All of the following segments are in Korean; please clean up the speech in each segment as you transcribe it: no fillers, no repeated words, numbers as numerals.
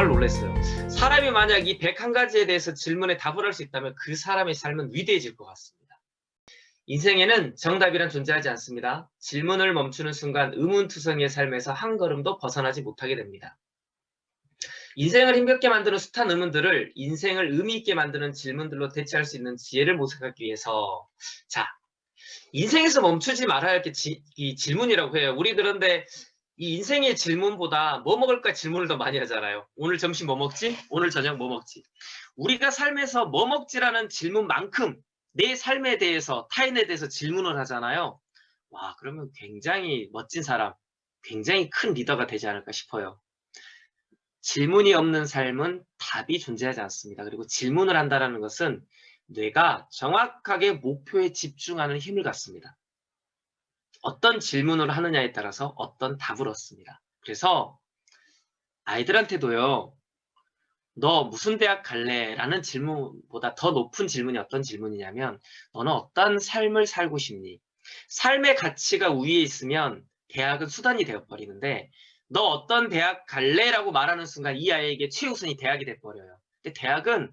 정말 놀랐어요. 사람이 만약 이 101가지에 대해서 질문에 답을 할 수 있다면 그 사람의 삶은 위대해질 것 같습니다. 인생에는 정답이란 존재하지 않습니다. 질문을 멈추는 순간 의문투성이의 삶에서 한 걸음도 벗어나지 못하게 됩니다. 인생을 힘겹게 만드는 숱한 의문들을 인생을 의미 있게 만드는 질문들로 대체할 수 있는 지혜를 모색하기 위해서, 자, 인생에서 멈추지 말아야 할 게 이 질문이라고 해요. 우리 그런데 이 인생의 질문보다 뭐 먹을까 질문을 더 많이 하잖아요. 오늘 점심 뭐 먹지? 오늘 저녁 뭐 먹지? 우리가 삶에서 뭐 먹지라는 질문만큼 내 삶에 대해서, 타인에 대해서 질문을 하잖아요. 와, 그러면 굉장히 멋진 사람, 굉장히 큰 리더가 되지 않을까 싶어요. 질문이 없는 삶은 답이 존재하지 않습니다. 그리고 질문을 한다는 것은 뇌가 정확하게 목표에 집중하는 힘을 갖습니다. 어떤 질문을 하느냐에 따라서 어떤 답을 얻습니다. 그래서 아이들한테도요, 너 무슨 대학 갈래? 라는 질문보다 더 높은 질문이 어떤 질문이냐면, 너는 어떤 삶을 살고 싶니? 삶의 가치가 위에 있으면 대학은 수단이 되어버리는데, 너 어떤 대학 갈래? 라고 말하는 순간 이 아이에게 최우선이 대학이 돼버려요. 근데 대학은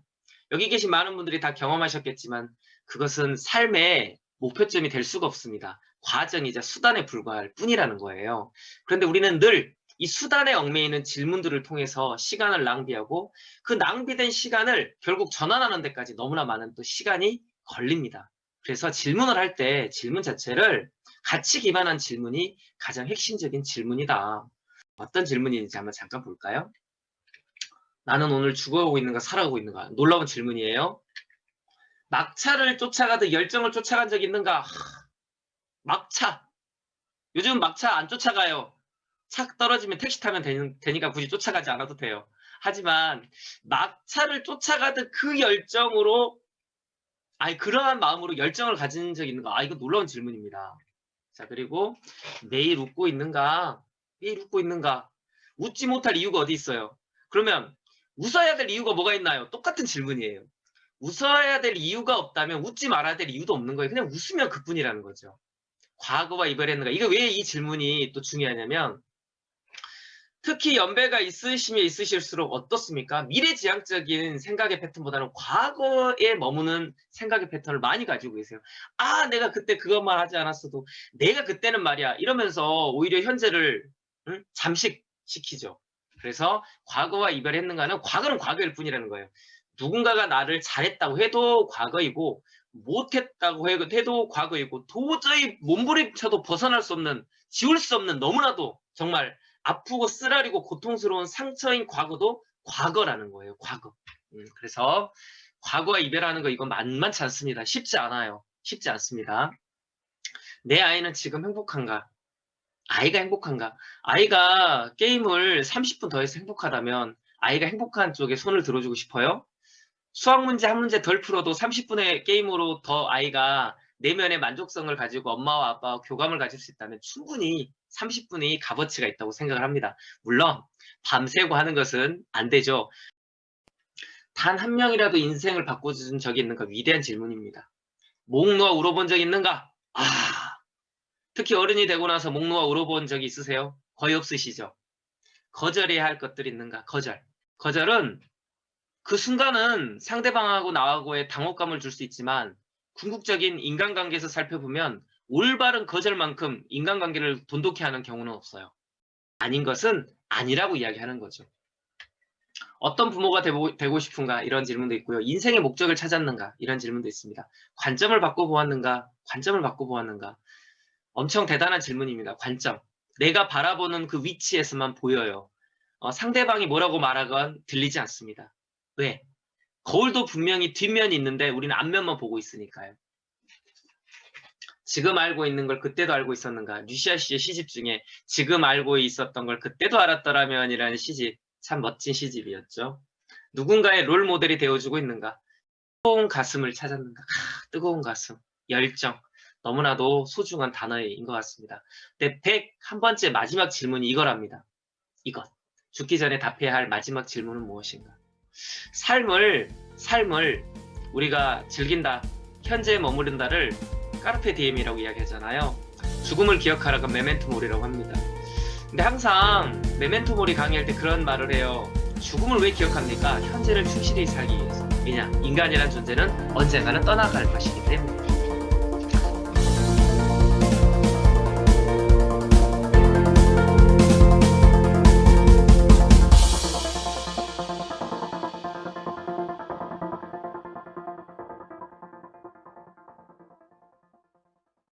여기 계신 많은 분들이 다 경험하셨겠지만 그것은 삶의 목표점이 될 수가 없습니다. 과정이자 수단에 불과할 뿐이라는 거예요. 그런데 우리는 늘 이 수단에 얽매이는 질문들을 통해서 시간을 낭비하고 그 낭비된 시간을 결국 전환하는 데까지 너무나 많은 또 시간이 걸립니다. 그래서 질문을 할 때 질문 자체를 가치 기반한 질문이 가장 핵심적인 질문이다. 어떤 질문인지 한번 잠깐 볼까요? 나는 오늘 죽어가고 있는가 살아가고 있는가? 놀라운 질문이에요. 막차를 쫓아가듯 열정을 쫓아간 적 있는가? 막차. 요즘 막차 안 쫓아가요. 착 떨어지면 택시 타면 되니까 굳이 쫓아가지 않아도 돼요. 하지만 막차를 쫓아가듯 그 열정으로, 그러한 마음으로 열정을 가진 적 있는가? 이거 놀라운 질문입니다. 자, 그리고 매일 웃고 있는가? 매일 웃고 있는가? 웃지 못할 이유가 어디 있어요? 그러면 웃어야 될 이유가 뭐가 있나요? 똑같은 질문이에요. 웃어야 될 이유가 없다면 웃지 말아야 될 이유도 없는 거예요. 그냥 웃으면 그뿐이라는 거죠. 과거와 이별했는가? 이거 왜 이 질문이 또 중요하냐면, 특히 연배가 있으시면 있으실수록 어떻습니까? 미래지향적인 생각의 패턴보다는 과거에 머무는 생각의 패턴을 많이 가지고 계세요. 내가 그때 그것만 하지 않았어도, 내가 그때는 말이야, 이러면서 오히려 현재를 잠식시키죠. 그래서 과거와 이별했는가는 과거는 과거일 뿐이라는 거예요. 누군가가 나를 잘했다고 해도 과거이고, 못했다고 해도 과거이고, 도저히 몸부림쳐도 벗어날 수 없는, 지울 수 없는, 너무나도 정말 아프고 쓰라리고 고통스러운 상처인 과거도 과거라는 거예요. 과거. 그래서 과거와 이별하는 거 이건 만만치 않습니다. 쉽지 않아요. 쉽지 않습니다. 내 아이는 지금 행복한가? 아이가 행복한가? 아이가 게임을 30분 더 해서 행복하다면 아이가 행복한 쪽에 손을 들어주고 싶어요? 수학 문제 한 문제 덜 풀어도 30분의 게임으로 더 아이가 내면의 만족성을 가지고 엄마와 아빠와 교감을 가질 수 있다면 충분히 30분이 값어치가 있다고 생각을 합니다. 물론 밤새고 하는 것은 안 되죠. 단 한 명이라도 인생을 바꿔준 적이 있는가? 위대한 질문입니다. 목 놓아 울어본 적 있는가? 특히 어른이 되고 나서 목 놓아 울어본 적이 있으세요? 거의 없으시죠? 거절해야 할 것들이 있는가? 거절은 그 순간은 상대방하고 나하고의 당혹감을 줄 수 있지만 궁극적인 인간관계에서 살펴보면 올바른 거절만큼 인간관계를 돈독히 하는 경우는 없어요. 아닌 것은 아니라고 이야기하는 거죠. 어떤 부모가 되고 싶은가? 이런 질문도 있고요. 인생의 목적을 찾았는가? 이런 질문도 있습니다. 관점을 바꿔보았는가? 엄청 대단한 질문입니다. 관점. 내가 바라보는 그 위치에서만 보여요. 상대방이 뭐라고 말하건 들리지 않습니다. 왜? 거울도 분명히 뒷면이 있는데 우리는 앞면만 보고 있으니까요. 지금 알고 있는 걸 그때도 알고 있었는가? 류시아 씨의 시집 중에 지금 알고 있었던 걸 그때도 알았더라면 이라는 시집, 참 멋진 시집이었죠. 누군가의 롤 모델이 되어주고 있는가? 뜨거운 가슴을 찾았는가? 뜨거운 가슴, 열정, 너무나도 소중한 단어인 것 같습니다. 근데 101번째 마지막 질문이 이거랍니다. 이것. 죽기 전에 답해야 할 마지막 질문은 무엇인가? 삶을 우리가 즐긴다, 현재에 머무른다를 까르페 디엠이라고 이야기하잖아요. 죽음을 기억하라가 메멘토 모리라고 합니다. 근데 항상 메멘토 모리 강의할 때 그런 말을 해요. 죽음을 왜 기억합니까? 현재를 충실히 살기 위해서. 왜냐? 인간이라는 존재는 언젠가는 떠나갈 것이기 때문에.